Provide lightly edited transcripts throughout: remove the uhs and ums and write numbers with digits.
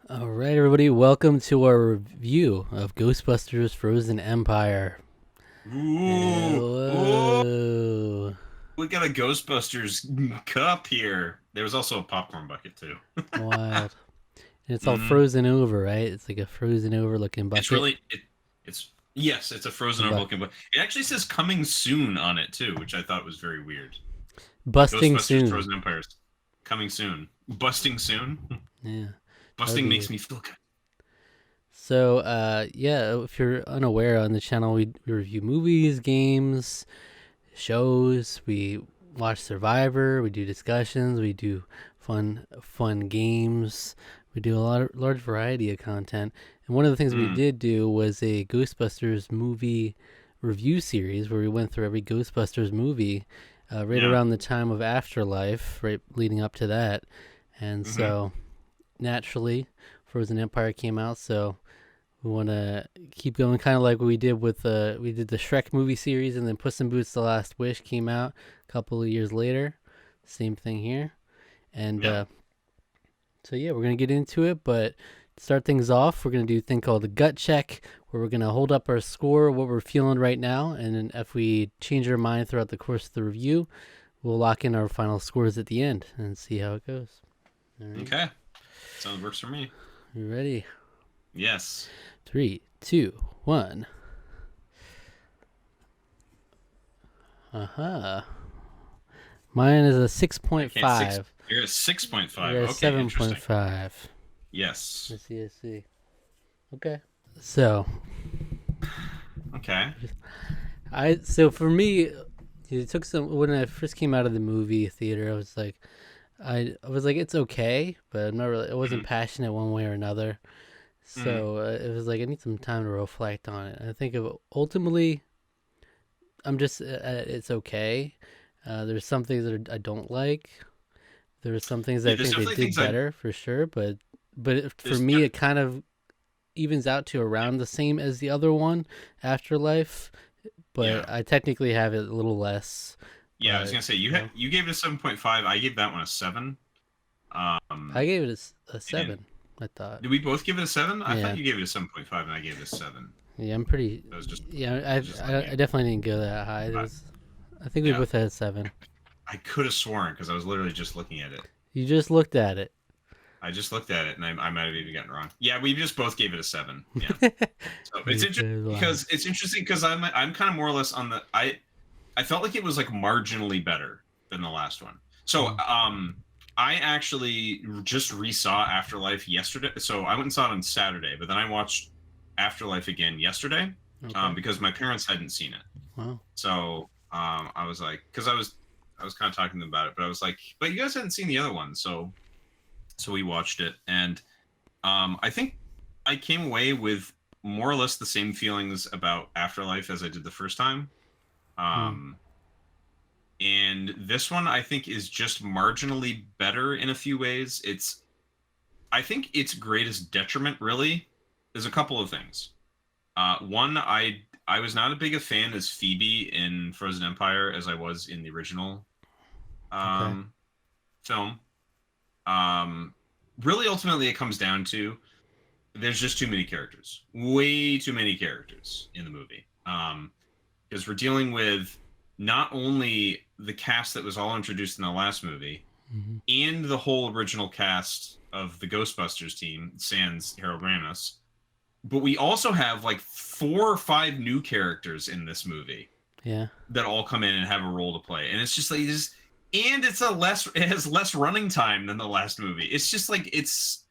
All right, everybody, welcome to our review of Ghostbusters Frozen Empire. Ooh, ooh, Whoa. we got a Ghostbusters cup here. There was also a popcorn bucket too. Wild. And it's all hmm frozen over, right? It's like a frozen over looking It's bucket. really it's yes, it's a A frozen over bu- looking, but it actually says coming soon on it too, which I thought was very weird. Busting Ghostbusters soon. Frozen Empires coming soon, busting soon. Yeah, that would Busting be makes good. me feel good. So, yeah, if you're unaware, on the channel, we review movies, games, shows. We watch Survivor. We do discussions. We do fun games. We do a large variety of content. And one of the things we Mm, did do was a Ghostbusters movie review series where we went through every Ghostbusters movie right yeah. around the time of Afterlife, right leading up to that. And hmm so naturally, Frozen Empire came out. So we want to keep going, kind of like what we did with we did the Shrek movie series, and then Puss in Boots: The Last Wish came out a couple of years later. Same thing here, and Yeah. so yeah, we're gonna get into it. But to start things off, we're gonna do a thing called the gut check, where we're gonna hold up our score, what we're feeling right now, and then if we change our mind throughout the course of the review, we'll lock in our final scores at the end and see how it goes. All right, Okay. Sounds works for me. you ready? Yes. Three, two, one. Uh-huh. Mine is a I can't six. 6.5. You're at I 6.5. got a Okay, interesting. 7.5. Yes. I see. Okay. So, Okay. so for me, it took some when I first came out of the movie theater, I was like it's okay, but I'm not really I wasn't Mm, passionate one way or another. mm. So, it was like I need some time to reflect on it. I think of ultimately I'm just it's okay. There's some things that I don't like. There's some things that Yeah, I there's think they definitely did things I better for sure, but for there's me it kind of evens out to yeah, around the same as the other one, Afterlife. yeah. But I technically have it a little less. Yeah, I was But gonna say you know, you gave it a 7.5. I gave that one a 7. I Um, gave it a and 7. I thought. did we both give it a 7? I thought Yeah, you gave it a 7.5 and I gave it a 7. yeah. I'm pretty. That was just Yeah, I was just looking I at. definitely didn't go that high. It I, was. I think we yeah, both had a 7. I could have sworn because I was literally just looking at it. You just looked at it. I just looked at it and I might have even gotten it wrong. Yeah, we just both gave it a 7. Yeah. So it's interesting Wow. because I'm kind of more or less on the I felt like it was like marginally better than the last one. So Mm. I actually just resaw Afterlife yesterday. So I went and saw it on Saturday, but then I watched Afterlife again yesterday Okay. because my parents hadn't seen it. Wow. So I was like, because I was kind of talking to them about it, but I was like, but you guys hadn't seen the other one, so we watched it, and I think I came away with more or less the same feelings about Afterlife as I did the first time. Mm. Um, and this one I think is just marginally better in a few ways. I think its greatest detriment really is a couple of things. One, I was not as big a fan as Phoebe in Frozen Empire as I was in the original Okay. um, film. Um, Really, ultimately, it comes down to there's just too many characters, way too many characters in the movie. Because we're dealing with not only the cast that was all introduced in the last movie Mm-hmm. and the whole original cast of the Ghostbusters team, sans Harold Ramis, but we also have like 4 or 5 new characters in this movie Yeah. that all come in and have a role to play, and it's just like and it has less running time than the last movie. It's just like it's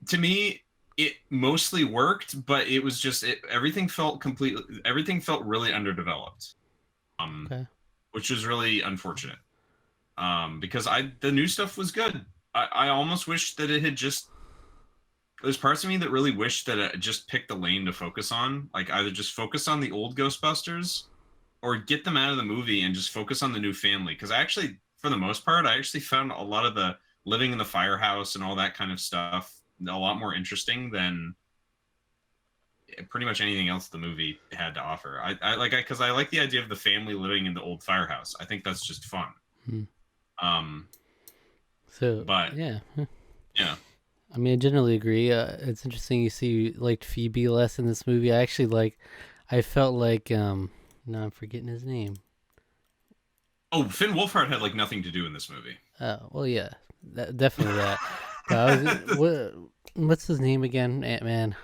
to me it mostly worked, but it was just everything felt really underdeveloped, um Okay. which was really unfortunate, because I the new stuff was good. I almost wish that it had just there's parts of me that really wish that it just picked a lane to focus on, like either just focus on the old Ghostbusters or get them out of the movie and just focus on the new family, because I actually for the most part I actually found a lot of the living in the firehouse and all that kind of stuff a lot more interesting than pretty much anything else the movie had to offer. I like because I like the idea of the family living in the old firehouse. I think that's just fun. Mm. Um, So but yeah. yeah, I mean, I generally agree. It's interesting you see you liked Phoebe less in this movie. I actually like. I felt like no, I'm forgetting his name. Oh, Finn Wolfhard had like nothing to do in this movie. Well, yeah, definitely that. But I was what's his name again? Ant Man.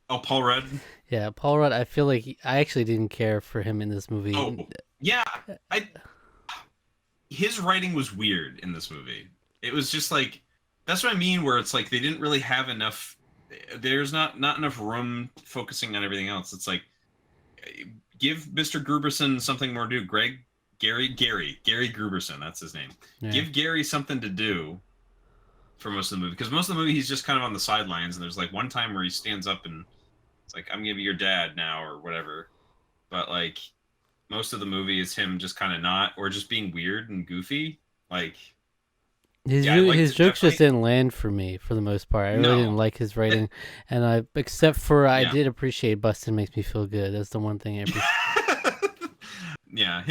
Oh, Paul Rudd. Yeah, Paul Rudd. I feel like I actually didn't care for him in this Oh, movie. yeah. I his writing was weird in this movie. It was just like that's what I mean, where it's like they didn't really have enough. There's not enough room focusing on everything else. It's like give Mr. Gruberson something more to do. Gary Gruberson, that's his name. Yeah. Give Gary something to do for most of the movie, because most of the movie he's just kind of on the sidelines, and there's like one time where he stands up and it's like, I'm gonna be your dad now or whatever. But like most of the movie is him just kind of not, or just being weird and goofy. Like, yeah, I liked His it jokes just definitely. didn't land for me for the most part. I really didn't No, like his it, writing, and I except for I yeah. did appreciate Bustin makes me feel good. That's the one thing I appreciate. Yeah,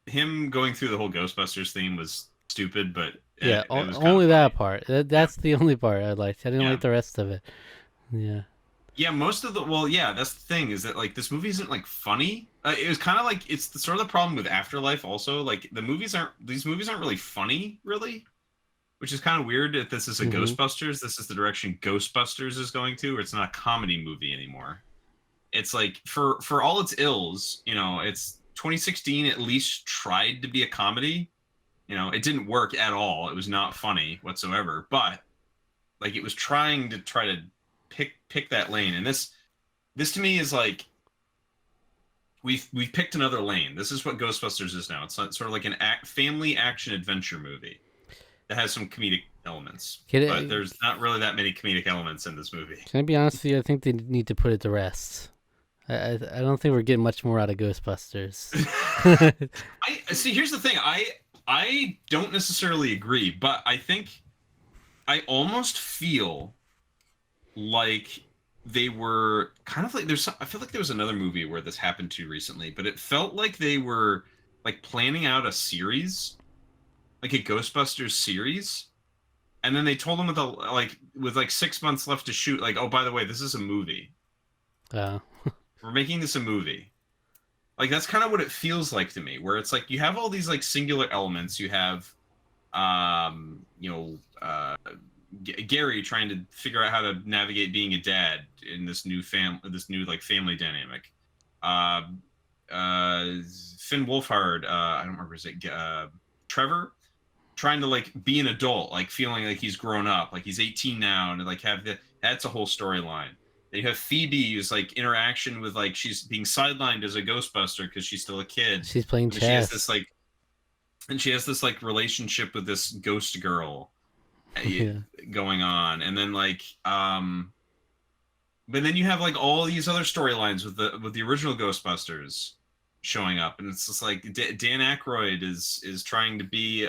him going through the whole Ghostbusters theme was stupid, but Yeah, it was kind of only funny. that part. Yeah, That's the only part I liked. I didn't yeah, like the rest of it. Yeah. yeah. Most of the well, yeah, that's the thing, is that like this movie isn't like funny. It was kind of like it's the sort of the problem with Afterlife. Also, like these movies aren't really funny, really, which is kind of weird. That this is a Mm-hmm. Ghostbusters. This is the direction Ghostbusters is going to. Where it's not a comedy movie anymore. It's like for all its ills, it's 2016 at least tried to be a comedy. It didn't work at all. It was not funny whatsoever, but like it was try to pick that lane. And this to me is like we've picked another lane. This is what Ghostbusters is now. It's sort of like an family action adventure movie that has some comedic elements, but Can there's not really that many comedic elements in this movie. I be honest with you? I think they need to put it to rest. I don't think we're getting much more out of Ghostbusters. I see. Here's the thing. I don't necessarily agree, but I think I almost feel like they were kind of like I feel like there was another movie where this happened to recently, but it felt like they were like planning out a series, like a Ghostbusters series, and then they told them with like 6 months left to shoot, like, oh, by the way, this is a movie. uh, We're making this a movie. Like that's kind of what it feels like to me, where it's like you have all these like singular elements. You have um you know uh Gary trying to figure out how to navigate being a dad in this new like family dynamic. uh Finn Wolfhard, I don't remember his name, Trevor, trying to like be an adult, like feeling like he's grown up, like he's 18 now, and like that's a whole storyline. They have Phoebe's like interaction with like she's being sidelined as a Ghostbuster because she's still a kid. she's playing And she has this chess. like relationship with this ghost girl Yeah. going on, and then like but then you have like all these other storylines with the original Ghostbusters showing up, and it's just like Dan Aykroyd is trying to be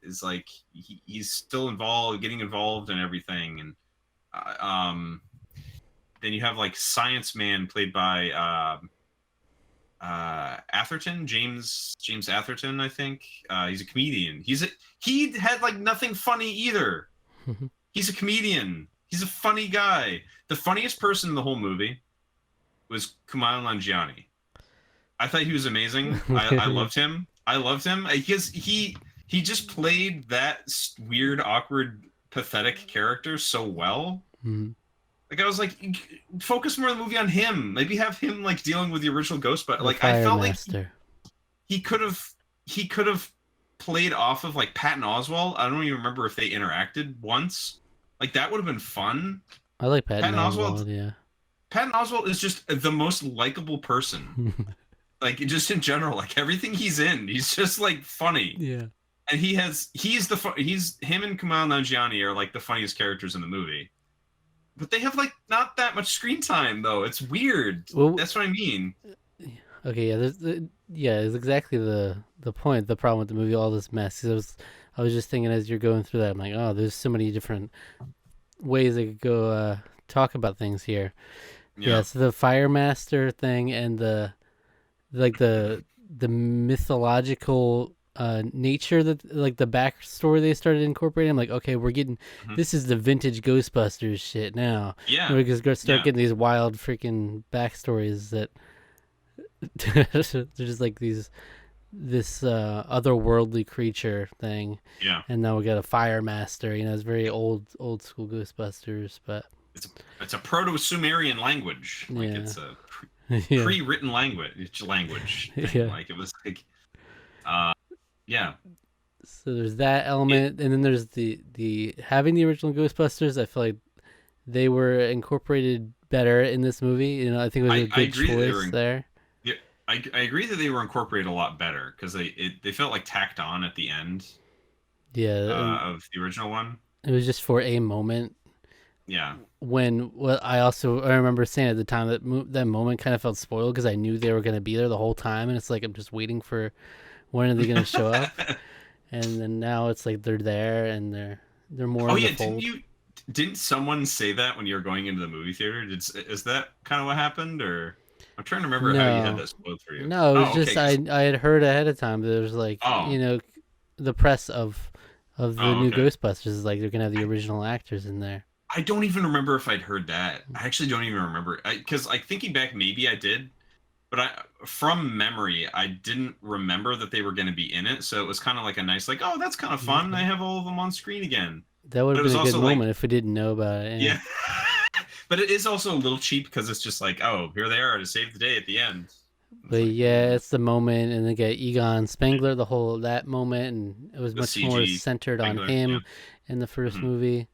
is like he's still involved, getting involved in everything, and then you have like Science Man played by Atherton, James Atherton, I think. He's a comedian. He had like nothing funny either. He's a comedian. He's a funny guy. The funniest person in the whole movie was Kumail Nanjiani. I thought he was amazing. I loved him. I loved him because he just played that weird, awkward, pathetic character so well. Mhm. Like I was like, focus more of the movie on him. Maybe have him like dealing with the original Ghostbusters. The Like I Fire felt like Master. he could have played off of like Patton Oswalt. I don't even remember if they interacted once. Like that would have been fun. I like Patton Patton Oswalt Oswalt. Yeah. Patton Oswalt is just the most likable person. Like just in general, like everything he's in, he's just like funny. Yeah. And he's him and Kumail Nanjiani are like the funniest characters in the movie. But they have like not that much screen time though. It's weird. Well, That's what I mean. okay. Yeah. Yeah. It's exactly the point. The problem with the movie, all this mess. I was just thinking as you're going through that, I'm like, oh, there's so many different ways I could go talk about things here. Yeah. Yeah. So the Fire Master thing and the like the mythological nature that like the backstory they started incorporating. I'm like, okay, we're getting Mhm. this is the vintage Ghostbusters shit now. Yeah, We're just gonna start yeah, getting these wild freaking backstories that they're just like these this otherworldly creature thing, yeah. and now we got a fire master. You know, it's very old school Ghostbusters, but It's a it's a Proto-Sumerian language. Like yeah, it's a yeah, pre-written language thing. yeah. Like it was like, uh, yeah, So there's that it. element, and then there's the having the original Ghostbusters. I feel like they were incorporated better in this movie. You know, I think it was a I good agree that they choice were. there. Yeah, I agree that they were incorporated a lot better because they felt like tacked on at the end Yeah, and of the original one. it was just for a moment Yeah. when what I remember saying at the time that that moment kind of felt spoiled because I knew they were going to be there the whole time, and it's like I'm just waiting for when are they going to show up, and then now it's like they're there and they're more Oh in the yeah, fold. didn't someone say that when you were going into the movie theater? Is that kind of what happened, or I'm trying to remember how you had No, that spoiled for you? no, it was Oh, just okay. 'Cause- I had heard ahead of time that there was like oh, the press of the oh, new okay. Ghostbusters is like they're gonna have the I, original actors in there. I don't even remember if I'd heard that. I actually don't even remember. Because like thinking back, maybe I did, but I from memory, I didn't remember that they were going to be in it. So it was kind of like a nice, like, oh, that's kind of fun. I Okay, have all of them on screen again. that would But have it been was a good also like, moment if we didn't know about it. Yeah. yeah. But it is also a little cheap because it's just like, oh, here they are to save the day at the end. It's But like, yeah, it's the moment, and they get Egon Spengler, the whole that moment, and it was the much more CG centered on Spengler. Yeah. him in the first Hmm. movie.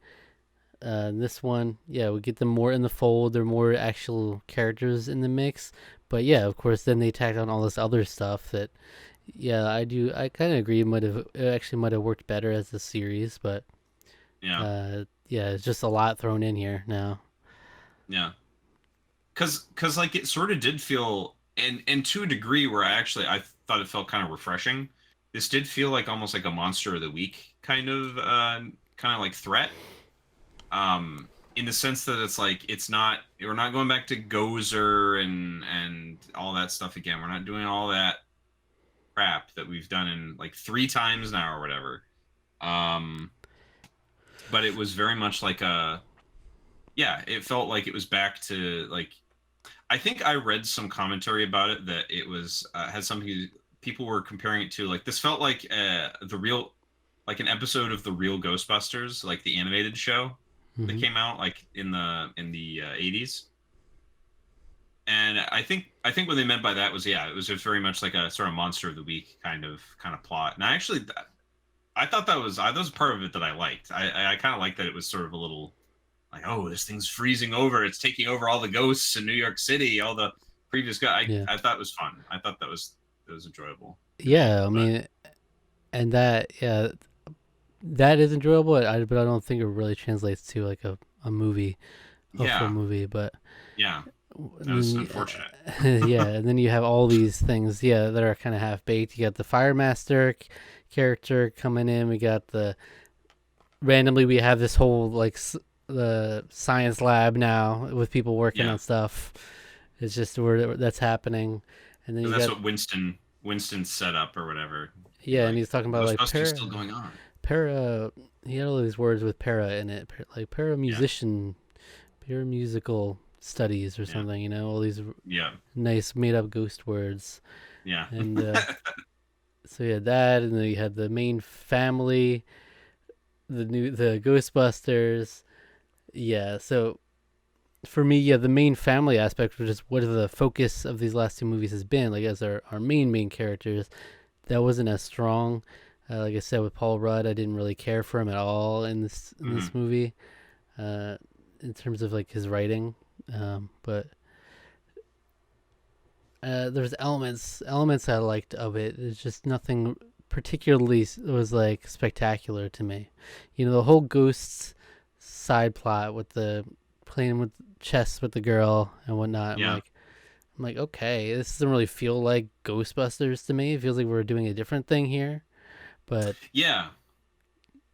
This one, yeah, we get them more in the fold. They're more actual characters in the mix. But yeah, of course, then they tacked on all this other stuff that, yeah, I do. I kind of agree. It actually might have worked better as a series, but Yeah. yeah, it's just a lot thrown in here now. Yeah. Cause like it sort of did feel, and to a degree where I thought it felt kind of refreshing. This did feel like almost like a monster of the week kind of like threat. In the sense that it's like it's not we're not going back to Gozer and all that stuff again. We're not doing all that crap that we've done in like three times now or whatever. Um, but it was very much like a yeah. It felt like it was back to like I think I read some commentary about it that it was had something people were comparing it to like this felt like the real like an episode of the real Ghostbusters, like the animated show that Hmm. came out like in the 80s. And I think what they meant by that was yeah, it was just very much like a sort of monster of the week kind of plot. And I thought that was part of it that I liked. I kind of liked that it was sort of a little like, oh, this thing's freezing over. It's taking over all the ghosts in New York City. All the previous guy. Yeah, I thought it was fun. I thought that was enjoyable to me. yeah. I But mean, and that yeah, that is enjoyable. But I don't think it really translates to like a movie, a full yeah, movie. But yeah, and that was then unfortunate. yeah, and then you have all these things, yeah, that are kind of half baked. You got the Fire Master character coming in. We got the randomly we have this whole like the science lab now with people working Yeah, on stuff. It's just where that's happening, and then because you that's got what Winston set up or whatever. He's yeah, and like, he's talking about like Ghostbusters still going on. para. He had all these words with para in it, like para Yeah, musician, para musical studies or yeah, something. You know, all these yeah, nice made up ghost words. yeah, And so you had that, and then you had the main family, the Ghostbusters. Yeah, so for me, yeah, the main family aspect, which is what the focus of these last two movies has been, like as our main characters, that wasn't as strong. Like I said with Paul Rudd, I didn't really care for him at all in hmm this movie, uh, in terms of like his writing. But there's elements I liked of it. It's just nothing particularly was like spectacular to me. You know, the whole ghosts side plot with the playing with chess with the girl and whatnot. yeah, I'm like, okay, this doesn't really feel like Ghostbusters to me. It feels like we're doing a different thing here. But yeah.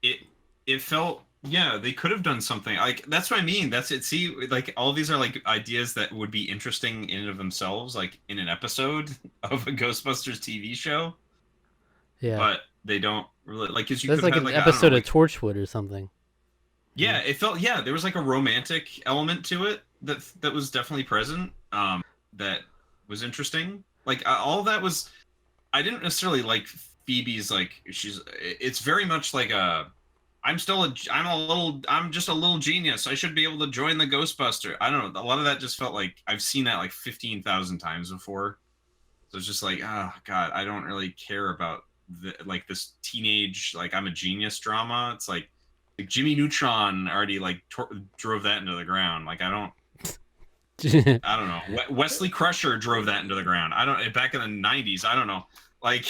It it felt yeah they could have done something like that's what I mean. That's it. See, like all these are like ideas that would be interesting in and of themselves, like in an episode of a Ghostbusters TV show. Yeah, but they don't really like because you that's could have like had an like I don't know episode of like Torchwood or something. yeah it felt yeah there was like a romantic element to it that was definitely present that was interesting like all that was I didn't necessarily like Phoebe's like it's very much like a I'm just a little genius. I should be able to join the Ghostbuster. I don't know. A lot of that just felt like I've seen that like 15,000 times before. So it's just like, oh God, I don't really care about like this teenage like I'm a genius drama. It's like Jimmy Neutron already like drove that into the ground. Like I don't know. Wesley Crusher drove that into the ground. I don't back in the 90s. I don't know. Like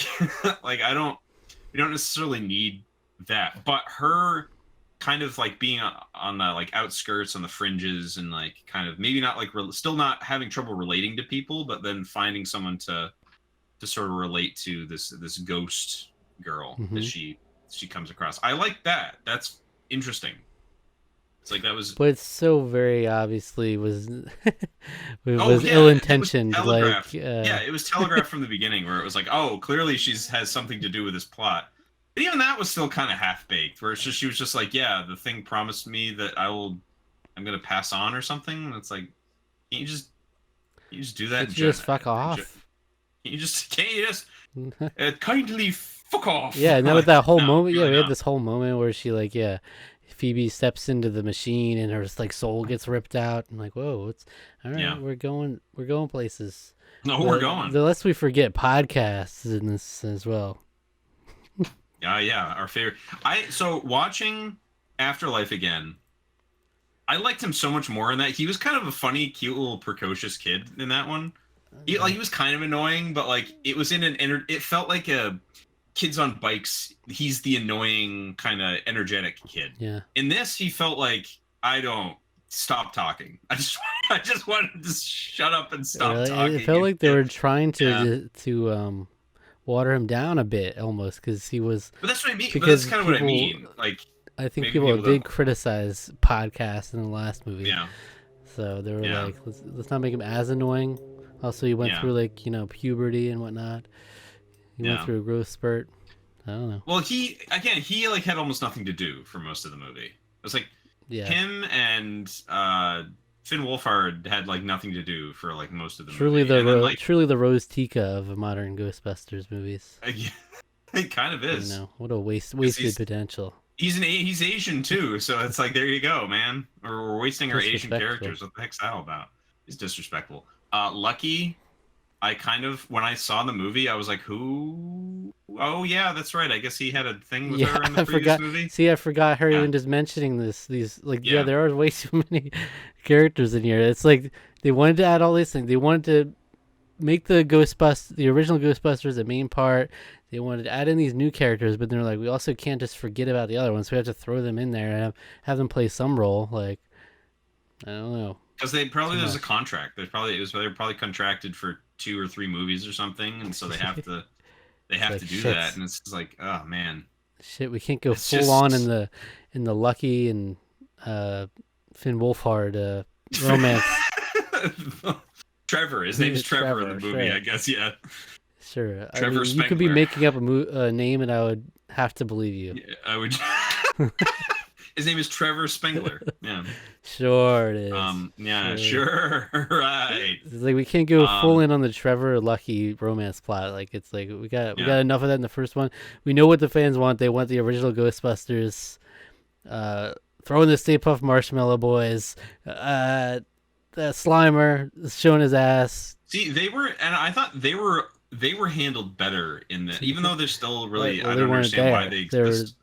like I don't we don't necessarily need that. But her kind of like being on the like outskirts on the fringes and like kind of maybe not like still not having trouble relating to people but then finding someone to sort of relate to this ghost girl that Hmm. she comes across. I like that. That's interesting. It's like that was But it's so very obviously was it oh was ill yeah, it was intentioned. Like, telegraphed. Yeah, it was telegraphed from the beginning where it was like, oh, clearly she's has something to do with this plot. But even that was still kind of half baked, where it's just she was just like, yeah, the thing promised me that I'm gonna pass on or something. And it's like, can you just do that can't you just fuck off? can't you just kindly fuck off? Yeah, and then with Like, that whole no, moment, yeah, really we had not. this whole moment where she like, yeah, Phoebe steps into the machine and her like soul gets ripped out. And like, whoa, it's all right. Yeah. We're going places. No, we're But going. lest we forget podcasts in this as well. Yeah, our favorite. So watching Afterlife again, I liked him so much more in that. He was kind of a funny, cute little precocious kid in that one. He was kind of annoying, but like it was in it felt like a kids on bikes. He's the annoying kind of energetic kid. Yeah, In this, he felt like I don't stop talking. I just wanted to shut up and stop really, it talking. felt like they were trying Yeah, to water him down a bit almost because he was but that's what I mean. But that's because kind of what I people mean. Like I think maybe people people don't. did criticize podcasts in the last movie. Yeah, So they were yeah, like, let's not make him as annoying. Also, he went yeah, through like puberty and whatnot. He went yeah. through a growth spurt. I don't know. Well, he like had almost nothing to do for most of the movie. It was like Yeah, him and Finn Wolfhard had like nothing to do for like most of the movie, and then like truly the Rose Tika of modern Ghostbusters movies. it kind of You is know what a because wasted potential. he's Asian too, so it's like there you go, man. We're wasting our Asian Disrespectful. characters. What the heck's that all about? He's disrespectful. Lucky, I kind of when I saw the movie, I was like, who? Oh yeah, that's right. I guess he had a thing with Yeah, her in the I previous forgot. movie. See, I forgot her Yeah, even just mentioning this. These like, yeah, yeah, there are way too many characters in here. It's like they wanted to add all these things. They wanted to make the original Ghostbusters the main part. They wanted to add in these new characters, but they're like, we also can't just forget about the other ones. So we have to throw them in there and have them play some role. Like, I don't know, because they too probably there's a much. contract. They're probably contracted for 2 or 3 movies or something, and so they It's have like to do shit, that, and it's just like, oh man, shit. We can't go it's full on just in the Lucky and uh, Finn Wolfhard romance. Trevor. His name's Trevor in the Trevor, movie, sure. I guess. Yeah, Sure. I Trevor mean, you could be Spengler. making up a name, and I would have to believe you. Yeah, I would. His name is Trevor Spengler. Yeah. Sure, it is. Yeah. Sure. Sure. Right. It's like we can't go full Um. in on the Trevor Lucky romance plot. Like it's like we Yeah. got enough of that in the first one. We know what the fans want. They want the original Ghostbusters. Uh, Throwing the Stay Puft Marshmallow Boys. The Slimer showing his ass. See, and I thought they were handled better in the. Even though they're still Right. really, Well, I they don't weren't understand why there. they They were exist.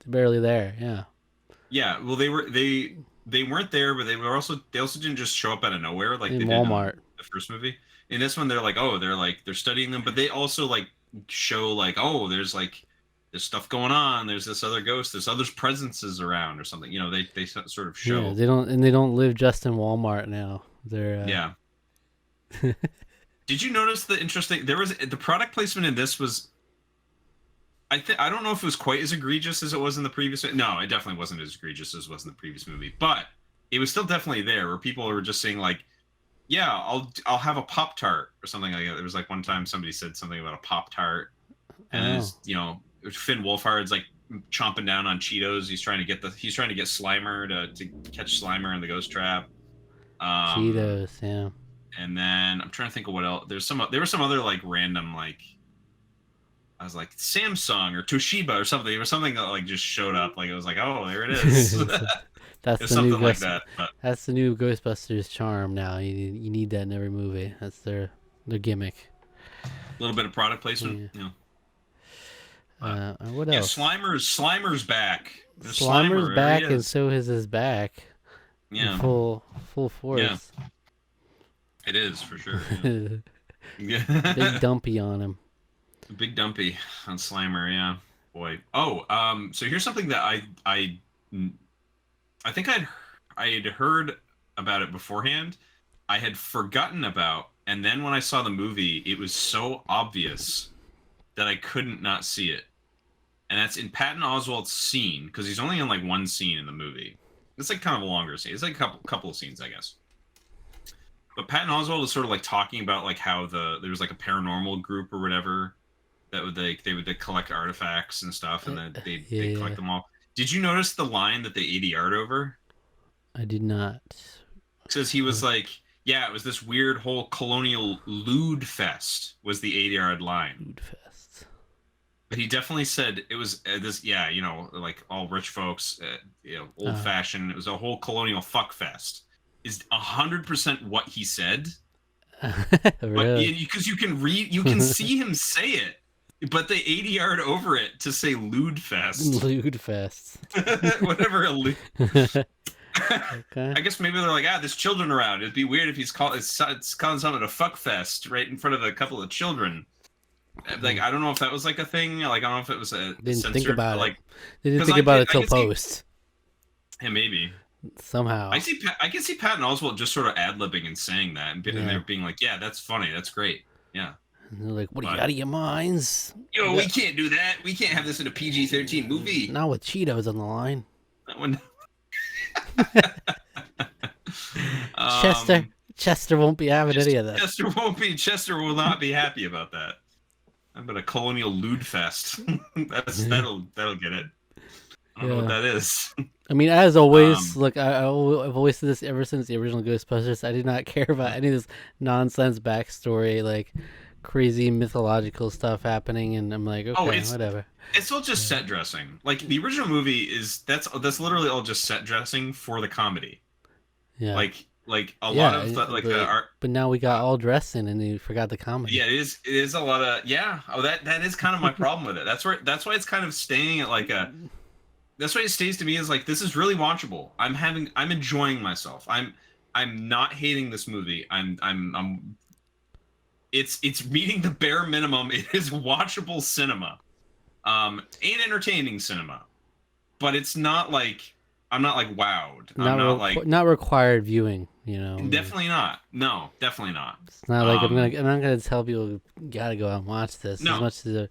barely there. Yeah. Yeah. Well, they weren't there, but they also didn't just show up out of nowhere like In they did in Walmart. the first movie. In this one, they're studying them, but they also like show like there's stuff going on. There's this other ghost. There's other presences around or something. They sort of Yeah. show. They don't live just in Walmart now. They're Yeah. Did you notice the interesting? There was the product placement in this was. I don't know if it was quite as egregious as it was in the previous. No, it definitely wasn't as egregious as it was in the previous movie, but it was still definitely there where people were just saying like, "Yeah, I'll have a Pop Tart or something like that." There was like one time somebody said something about a Pop Tart, and then Oh, Finn Wolfhard's like chomping down on Cheetos. He's trying to get Slimer to catch Slimer in the ghost trap. Um, Cheetos. Yeah. and then I'm trying to think of what else. There was some other like random like I was like Samsung or Toshiba or something. There was something that like just showed up. Like it was like, oh, there it is. That's It's the new something like Ghost. that. But That's the new Ghostbusters charm. Now you need that in every movie. That's their gimmick. a little bit of product placement, Yeah. But What yeah, else? Slimer's back. There's Slimer's Slimer. There he back, and is. so is his back in Yeah, full yeah, force. it is for sure. Big Yeah. Yeah. dumpy on him. Big dumpy on Slimer. Yeah, boy. Oh, so here's something that I think I had heard about it beforehand. I had forgotten about, and then when I saw the movie, it was so obvious that I couldn't not see it. And that's in Patton Oswalt's scene, because he's only in like one scene in the movie. It's like kind of a longer scene. It's like a couple of scenes, I guess. But Patton Oswalt is sort of like talking about like how there was like a paranormal group or whatever that would they would collect artifacts and stuff, and then they Yeah, collect them all. Did you notice the line that they ADR'd over? I did not. Says he was What like, yeah, it was this weird whole colonial lewd fest was the ADR'd line. food fest? But he definitely said it was this, yeah, like all rich folks, old Uh, fashioned. It was a whole colonial fuck fest. Is 100% what he said, but really? because you can see him say it, but they ADR'd over it to say lewd fest, Lewd fest. whatever. Okay. I guess maybe they're like, there's children around. It'd be weird if it's calling something a fuck fest right in front of a couple of children. Like I don't know if that was like a thing. Like I don't know if it was a Didn't think censored, about but it. like Didn't because think about it I till can see, post. yeah, maybe Somehow. I can see Patton Oswalt just sort of ad libbing and saying that, and Yeah. they're being like, yeah, that's funny, that's great, yeah. And they're like, "What are you But out of your minds? we can't do that. We can't have this in a PG-13 movie. Not with Cheetos on the line." That one. Chester, Chester won't be having any of this. Chester will not be happy about that. How about a colonial lewd fest? That'll get it. I don't know what that is. I mean, as always, Um, look, I've always said this ever since the original Ghostbusters. I did not care about any of this nonsense backstory, like crazy mythological stuff happening, and I'm like, oh, okay, whatever. it's all just set dressing. Like the original movie that's literally all just set dressing for the comedy. Yeah, Like a lot of but, the art. but now we got all dressed in, and you forgot the comedy. Yeah, it is a lot of, yeah. Oh, that is kind of my problem with it. That's why it's kind of staying at like a. That's why it stays to me as like this is really watchable. I'm enjoying myself. I'm not hating this movie. It's meeting the bare minimum. It is watchable cinema, and entertaining cinema, but it's not like I'm not like wowed. I'm not like Not required viewing. definitely not. No, definitely not. It's not like Um, I'm not gonna tell people you gotta go out and watch this as no, much as I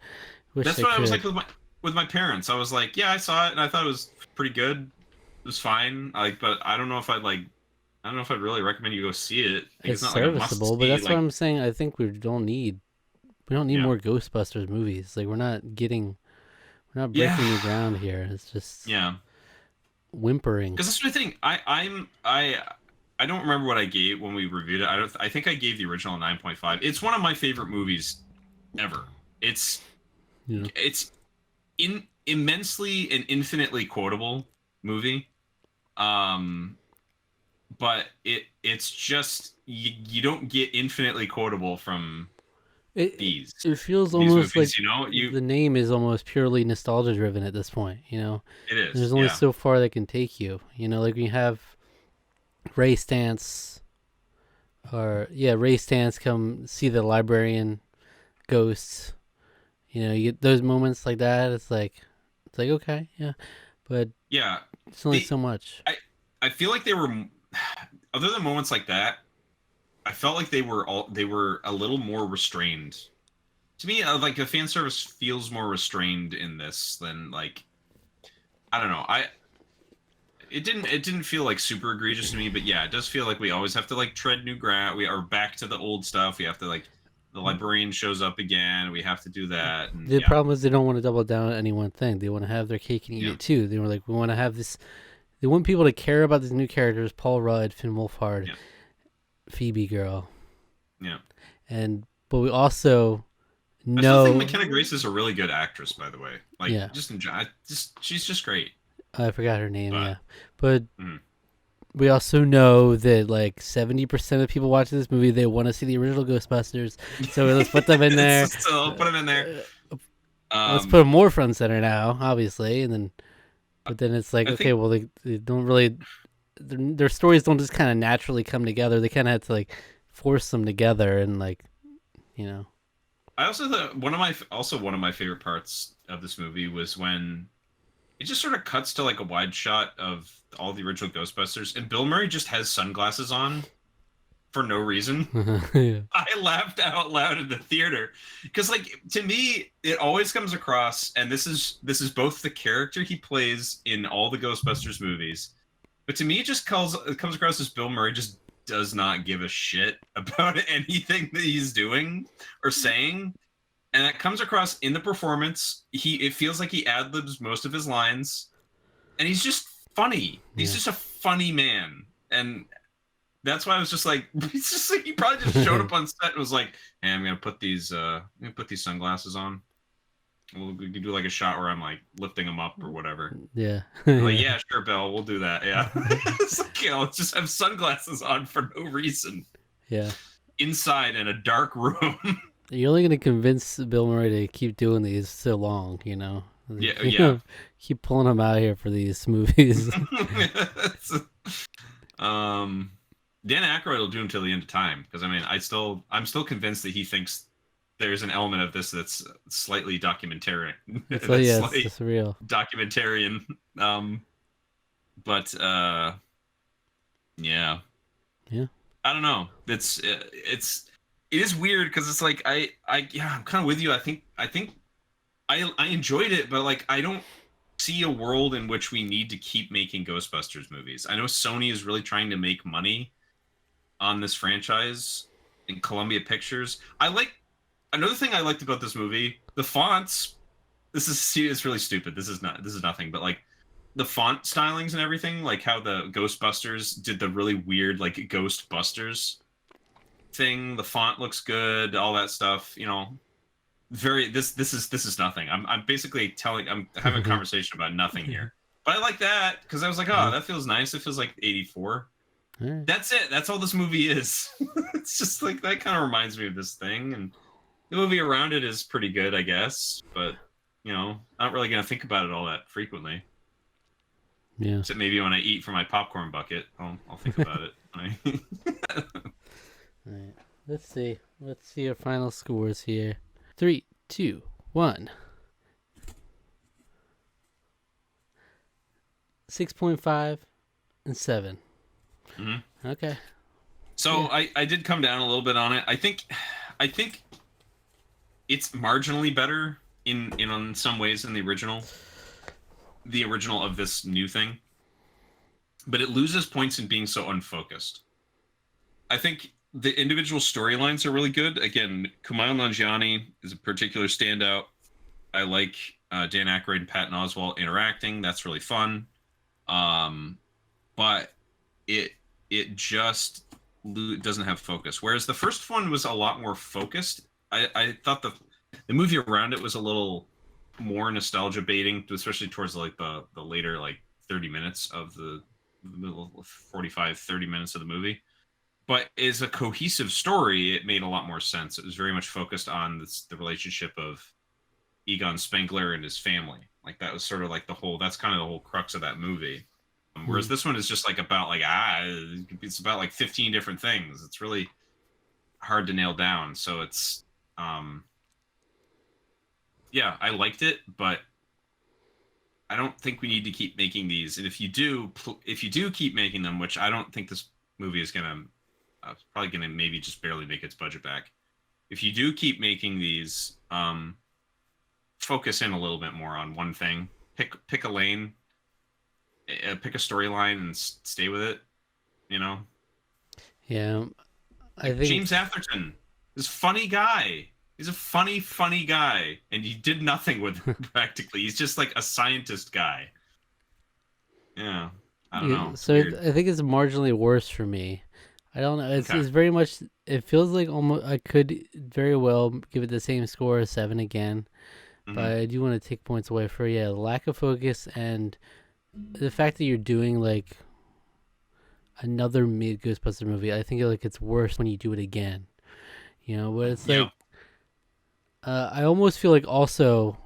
wish that's I what I was like could. with my parents. I was like, yeah, I saw it and I thought it was pretty good. It was fine. But I don't know if I'd really recommend you go see it. Like, It's it's not like a must serviceable, but see. that's what Like, I'm saying. I think we don't need yeah, more Ghostbusters movies. Like we're not breaking new yeah, ground here. It's just yeah. whimpering. Because that's the thing. I don't remember what I gave when we reviewed it. I think I gave the original a 9.5. It's one of my favorite movies ever. It's You know, it's immensely and infinitely quotable movie. Um, but it's just you don't get infinitely quotable from these it feels these almost like movies. You the name is almost purely nostalgia driven at this point. it is, There's only yeah, so far they can take you. Like when you have Ray Stantz Ray Stantz come see the librarian ghosts. You get those moments like that. It's like okay, yeah, but yeah. it's only The, so much. I feel like they were, other than moments like that, I felt like they were a little more restrained. To me, like the fan service feels more restrained in this than like I don't know. It didn't feel like super egregious to me, but yeah, it does feel like we always have to like tread new ground. We are back to the old stuff. We have to like the librarian shows up again. We have to do that, and The problem is they don't want to double down on any one thing. They want to have their cake and eat yeah, it too. They were like, we want to have this. They want people to care about these new characters: Paul Rudd, Finn Wolfhard, yeah, Phoebe Girl, yeah. but we also I still think know. McKenna Grace is a really good actress, by the way. Like, Yeah, just enjoy. She's just great. I forgot her name. But Yeah, but mm, we also know that like 70% of people watching this movie, they want to see the original Ghostbusters. So let's put them in there. so put them in there. Let's put them more front and center now, obviously, and then. But then it's like, I okay, think well, they don't really. Their stories don't just kind of naturally come together. They kind of have to like force them together, and like, you know. I also thought one of my favorite parts of this movie was when it just sort of cuts to like a wide shot of all the original Ghostbusters, and Bill Murray just has sunglasses on for no reason. Yeah. I laughed out loud in the theater because, like, to me, it always comes across, and this is both the character he plays in all the Ghostbusters movies, but to me, it comes across as Bill Murray just does not give a shit about anything that he's doing or saying, and that comes across in the performance. It feels like he ad libs most of his lines, and he's just funny. He's Yeah. just a funny man, and that's why I was just like, it's just like he probably just showed up on set and was like, "Hey, I'm gonna put these sunglasses on. We can do like a shot where I'm like lifting them up or whatever." Yeah. Like, yeah, sure, Bill, we'll do that. Yeah, it's like, let's just have sunglasses on for no reason Yeah. inside in a dark room. You're only gonna convince Bill Murray to keep doing these so long, you know. Yeah, yeah. Keep pulling him out here for these movies. um, Dan Aykroyd will do him till the end of time because I mean, I'm still convinced that he thinks there's an element of this that's slightly documentary. So yeah, it's real. Documentarian. But yeah, Yeah. I don't know. It is weird because it's like yeah, I'm kind of with you. I enjoyed it, but like I don't see a world in which we need to keep making Ghostbusters movies. I know Sony is really trying to make money on this franchise in Columbia Pictures. Another thing I liked about this movie, the fonts. It's really stupid. This is nothing, but like the font stylings and everything, like how the Ghostbusters did the really weird like Ghostbusters thing. The font looks good, all that stuff, you know. This is nothing. I'm basically I'm having a conversation about nothing here. But I like that because I was like, oh, that feels nice. It feels like 84. Right. That's it. That's all this movie is. It's just like that kind of reminds me of this thing, and the movie around it is pretty good, I guess. But you know, not really gonna think about it all that frequently. Yeah. Except maybe when I eat from my popcorn bucket, I'll think about it. All right. Let's see. Let's see our final scores here. 3, 2, 1. 6.5 and 7. Mm-hmm. Okay. So Yeah. I did come down a little bit on it. I think it's marginally better in some ways than the original of this new thing, but it loses points in being so unfocused. I think the individual storylines are really good. Again, Kumail Nanjiani is a particular standout. I like Dan Aykroyd and Patton Oswalt interacting. That's really fun. But it just doesn't have focus. Whereas the first one was a lot more focused. I thought the movie around it was a little more nostalgia baiting, especially towards like the later like 30 minutes of the middle 45 30 minutes of the movie. But as a cohesive story, it made a lot more sense. It was very much focused on the relationship of Egon Spengler and his family. Like that was sort of like that's kind of the whole crux of that movie. Whereas this one is just like about like it's about like 15 different things. It's really hard to nail down. So it's yeah, I liked it, but I don't think we need to keep making these. And if you do keep making them, which I don't think this movie is gonna, probably gonna maybe just barely make its budget back. If you do keep making these, focus in a little bit more on one thing. Pick a lane, pick a storyline, and stay with it. You know. Yeah. I think James Atherton. This funny guy. He's a funny guy, and he did nothing with it practically. He's just like a scientist guy. Yeah, I don't Yeah, know. It's so weird. I think it's marginally worse for me. I don't know. Okay. It's very much. It feels like almost I could very well give it the same score as 7 again, but Hmm. I do want to take points away for lack of focus and the fact that you're doing like another mid Ghostbuster movie. I think like it's worse when you do it again. But it's Yeah. like I almost feel like also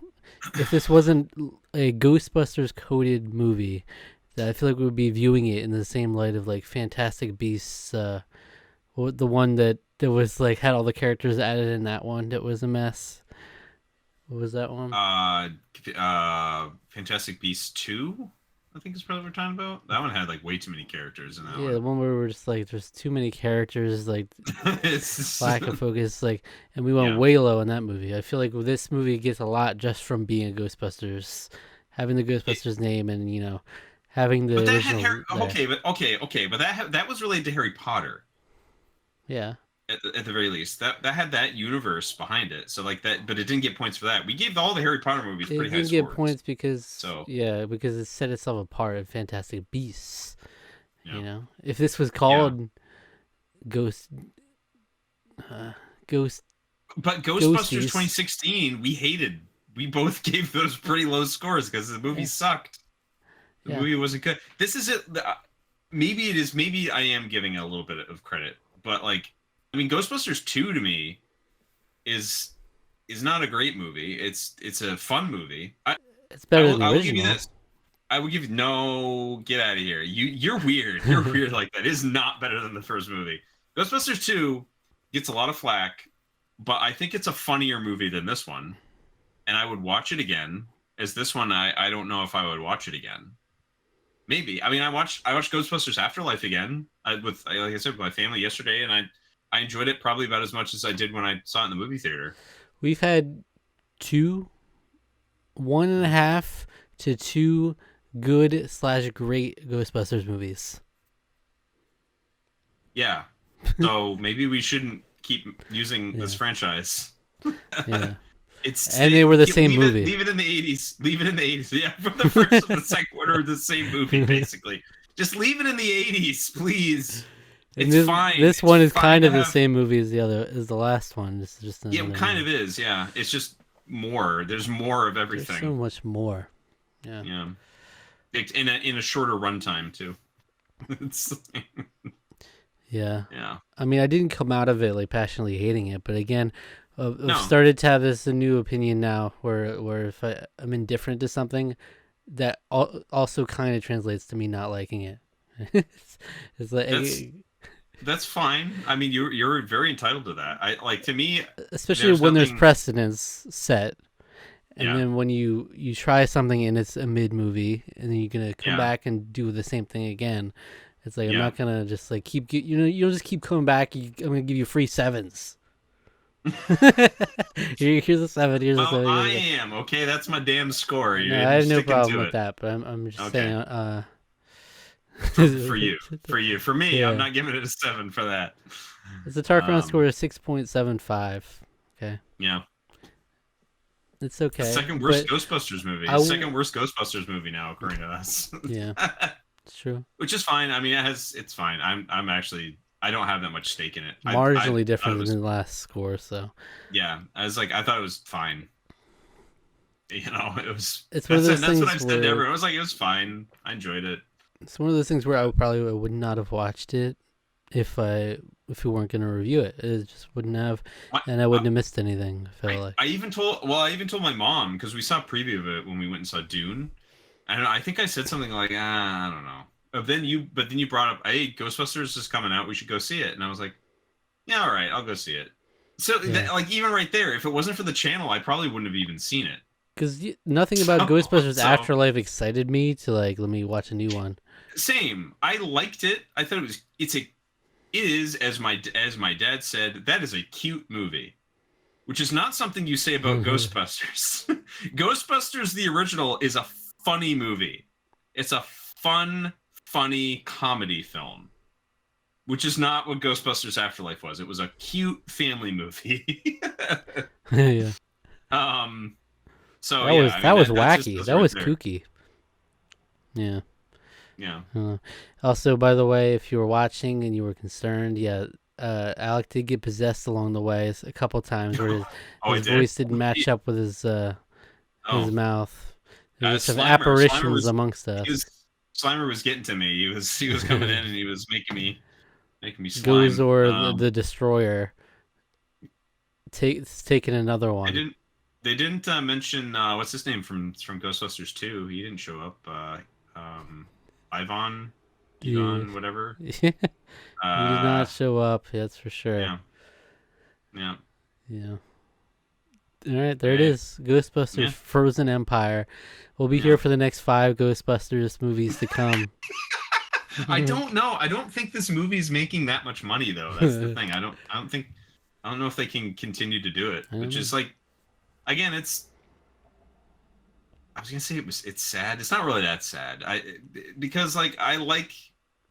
if this wasn't a Ghostbusters coded movie, that I feel like we would be viewing it in the same light of like Fantastic Beasts, the one that was like had all the characters added in that one that was a mess. What was that one? Uh, Fantastic Beasts 2, I think is probably what we're talking about. That one had like way too many characters in that Yeah, the one. one where we're just like there's too many characters, like It's lack of focus, like, and we went yeah. way low in that movie. I feel like this movie gets a lot just from being a Ghostbusters, having the It, Ghostbusters name, and having but the that had Harry. original there. Okay, but that was related to Harry Potter Yeah, at the very least. That had that universe behind it. So like that, but it didn't get points for that. We gave all the Harry Potter movies it pretty high didn't get scores. points because So because it set itself apart in Fantastic Beasts. yeah, If this was yeah. called Ghost, uh, Ghost But Ghostbusters Ghosties, 2016, we hated. We both gave those pretty low scores because the movie yeah, sucked. The yeah, movie wasn't good. This is it. Maybe it is. Maybe I am giving it a little bit of credit, but like, I mean, Ghostbusters 2 to me is is not a great movie. It's a fun movie. it's better than the I will give you original. this. I will give you no. Get out of here. You're weird. You're weird like that. It is not better than the first movie. Ghostbusters 2 gets a lot of flack, but I think it's a funnier movie than this one, and I would watch it again. As this one, I don't know if I would watch it again. Maybe. I mean, I watched Ghostbusters Afterlife again with like I said with my family yesterday, and I enjoyed it probably about as much as I did when I saw it in the movie theater. We've had two, one and a Mhm. half to two good/great Ghostbusters movies. Yeah. So maybe we shouldn't keep using this Yeah, franchise. yeah, It's and they were the same leave it movie. leave it in the 80s. Leave it in the 80s. Yeah, from the first and the second one are the same movie basically. Just leave it in the 80s, please. And It's fine. this It's one is fine kind to of the have. same movie as the last one. This is just Yeah, it another kind movie. of is. Yeah, it's just more. There's more of There's so everything. much more. Yeah. Yeah, in a shorter runtime too. It's, Yeah. yeah. I mean, I didn't come out of it like passionately hating it, but again, I've No, started to have this a new opinion now, where if I'm indifferent to something, that also kind of translates to me not liking it. it's, it's like, that's that's fine. I mean, you're very entitled to that. I like to me. especially There's when there's nothing. precedence set, and Yeah, then when you try something and it's a mid movie, and then you're gonna come yeah, back and do the same thing again. It's like I'm yeah. not gonna just like you'll just keep coming back. I'm gonna give you free sevens. Here's a seven. Here's a Well, seven. Here's I a seven. am okay. That's my damn score. No, I I'm have no sticking problem to with it. that, but I'm just saying. Okay, for you, for me, I'm Yeah, not giving it a 7 for that. it's a Tarqaron Um, score of 6.75. Okay, yeah, it's the okay, second worst but Ghostbusters movie. I Second w- worst Ghostbusters movie now, according to us. yeah, it's true. Which is fine. I mean, it's fine. I'm actually I don't have that much stake in it. I Marginally thought it different was than the last score, so yeah. I thought it was fine. It was it's one of those that's what things I've said to where everyone. I was like, it was fine. I enjoyed it. I probably would not have watched it if we weren't gonna review it. It just wouldn't have, My, and I uh, wouldn't have missed anything. I felt like. I even told my mom because we saw a preview of it when we went and saw Dune. And I think I said something like, I don't know. But then you brought up, hey, Ghostbusters is coming out. We should go see it. And I was like, yeah, all right, I'll go see it. So Yeah. like even right there, if it wasn't for the channel, I probably wouldn't have even seen it. Because nothing about So, Ghostbusters so Afterlife excited me to like let me watch a new one. same. I liked it. I thought it is as my dad said, that is a cute movie, which is not something you say about Ghostbusters. Ghostbusters the original is a funny movie. It's a funny comedy film. which is not what Ghostbusters Afterlife was. It was a cute family movie. Yeah. um. So That yeah, was I that mean was that just wacky. does it That right was there. kooky. Yeah. Yeah. Also, by the way, if you were watching and you were concerned, yeah, Alec did get possessed along the way a couple times where his, Oh, I his did. voice didn't match up with his Oh, mouth. There's just some Slimer apparitions was amongst he was us. Slimer was getting to me. He was coming in and he was making me slime. Gozor the Destroyer taking another They one. didn't they didn't mention what's his name from Ghostbusters 2. He didn't show up. Ivan, Yeah. Ivan, whatever. He did Uh, not show up, that's for sure. yeah, yeah, Yeah. All right, there it eh, is. Ghostbusters yeah, Frozen Empire. We'll be here yeah. for the next 5 Ghostbusters movies to come. I don't know. I don't think this movie's making that much money though. That's the thing. I don't know if they can continue to do it. I don't Which know. is like, again, I was gonna say it's sad. It's not really that sad. Because like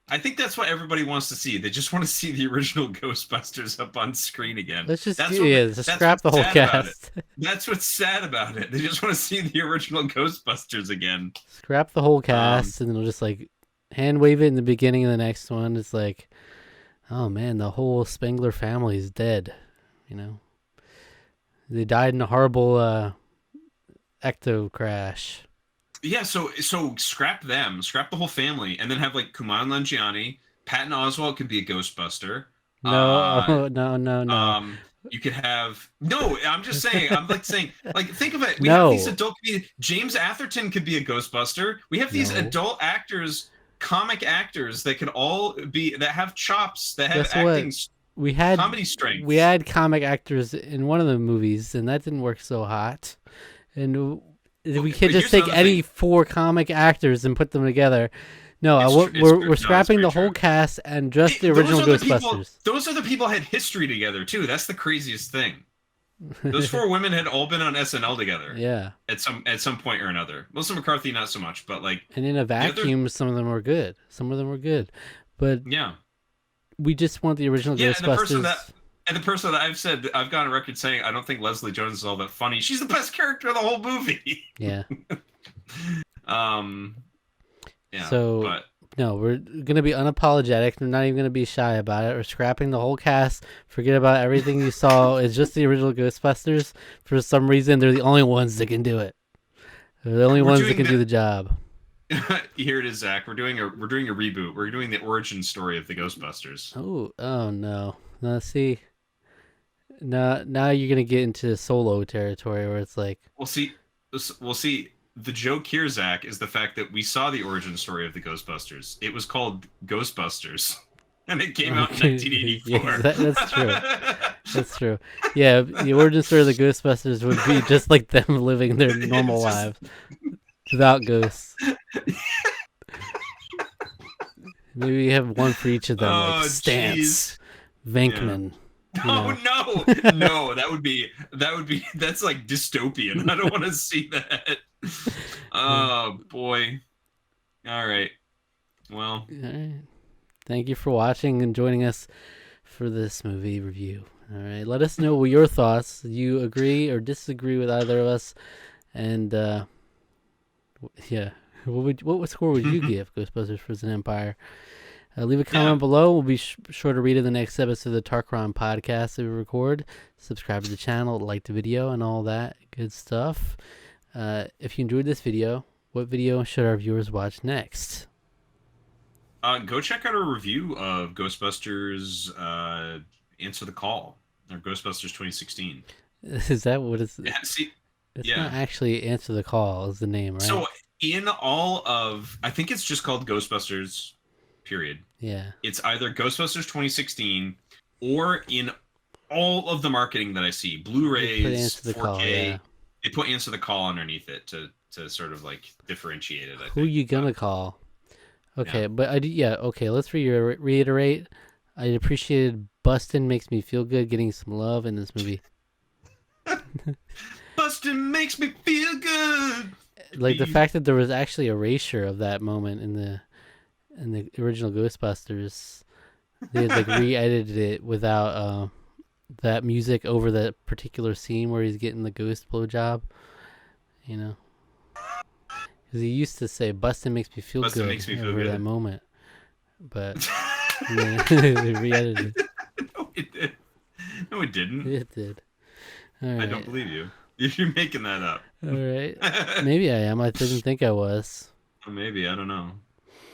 I think that's what everybody wants to see. They just want to see the original Ghostbusters up on screen again. Let's just That's what just that's scrap what's the whole sad about it. cast. That's what's sad about it. They just want to see the original Ghostbusters again. Scrap the whole Um, cast, and then we'll just like hand wave it in the beginning of the next one. It's like, oh man, the whole Spengler family is dead. You know, they died in a horrible ecto crash. yeah, so scrap them, scrap the whole family, and then have like Kumail Nanjiani, Patton Oswalt could be a Ghostbuster. No, Uh, no, no, no, You could have no. I'm just saying. I'm like saying. Like think of it. We have these no, adult. James Atherton could be a Ghostbuster. We have these no. adult actors, comic actors that could all be that have chops, that have Guess what? acting We had comedy we strengths. had comic actors in one of the movies, and that didn't work so hot. And we Okay, can't but just here's take another any thing. 4 comic actors and put them together. No, It's we're no, it's scrapping very the whole true. cast and just the Those original are the people. Ghostbusters. Those are the people had history together too. That's the craziest thing. Those 4 women had all been on SNL together Yeah, at some point or another. Melissa McCarthy not so much, but like and in a the other. vacuum, some of them were good. Some of them were good, but Yeah. we just want the original Yeah, Ghostbusters. and the person that I've said I've gone on record saying I don't think Leslie Jones is all that funny. She's the best character of the whole movie. Yeah. um, yeah, So but no, we're gonna be unapologetic. We're not even gonna be shy about it. We're scrapping the whole cast. Forget about everything you saw. It's just the original Ghostbusters. For some reason, they're the only ones that can do it. They're the only we're ones that doing can do the job. here it is, Zach. We're doing a reboot. We're doing the origin story of the Ghostbusters. Oh no. No, see, now you're gonna get into solo territory where it's like, We'll see. We'll see. The joke here, Zach, is the fact that we saw the origin story of the Ghostbusters. It was called Ghostbusters, and it came out in okay, 1984. yeah, that's true. That's true. Yeah, the origin story of the Ghostbusters would be just like them living their normal It's just- lives without ghosts. Maybe you have one for each of them, like Oh, Stance, jeez. Venkman. Oh know. no, that would be that's like dystopian. I don't want to see that. Oh boy. All right. Well, All right. Thank you for watching and joining us for this movie review. All right. Let us know your thoughts. Do you agree or disagree with either of us? And yeah, what score would you give Ghostbusters Frozen Empire? Leave a comment below. We'll be sure to read it in the next episode of the Tarqaron podcast that we record. Subscribe to the channel, like the video, and all that good stuff. If you enjoyed this video, what video should our viewers watch next? go check out our review of Ghostbusters Answer the Call or Ghostbusters 2016. Is that what it's? Yeah, see, It's yeah. not actually Answer the Call is the name, right? So in all of, I think it's just called Ghostbusters. Period. Yeah. It's either Ghostbusters 2016 or in all of the marketing that I see, Blu-rays, 4K, Call, yeah. they put Answer the Call underneath it to sort of like differentiate it. Who you gonna call? Okay, Yeah. but okay, let's reiterate. I appreciated Bustin makes me feel good getting some love in this movie. Bustin makes me feel good. Like the fact that there was actually a erasure of that moment in the original Ghostbusters. They had like re-edited it without that music over that particular scene where he's getting the ghost blowjob. You know, because he used to say "Bustin' makes me feel Bustin good" makes me feel over that good. moment, but then they re-edited No, it did. No, it it. didn't. It did. All I don't right, believe you. You're making that up. all right. Maybe I am. I didn't think I was. Maybe, I don't know.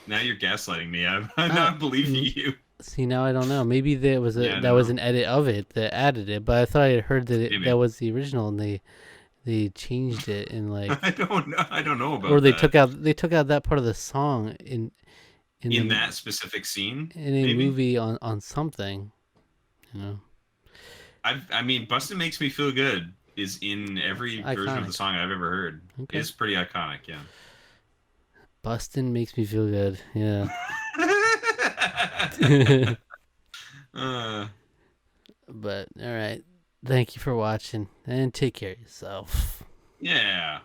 Now you're gaslighting me. I'm Uh, not believing mm, you. See, now I don't know. Maybe Yeah, I that don't was know. an edit of it that added it, but I thought I had heard that that Maybe. was the original, and they changed it and like, I don't know. I don't know or about that. they took out that part of the song in In the that specific scene, in a maybe. movie on something, you know. I mean, Bustin' makes me feel good is in It's every version of the iconic. song I've ever heard. Okay. It's pretty iconic, yeah. Bustin' makes me feel good. Yeah. uh, But all right. Thank you for watching and take care of yourself. yeah.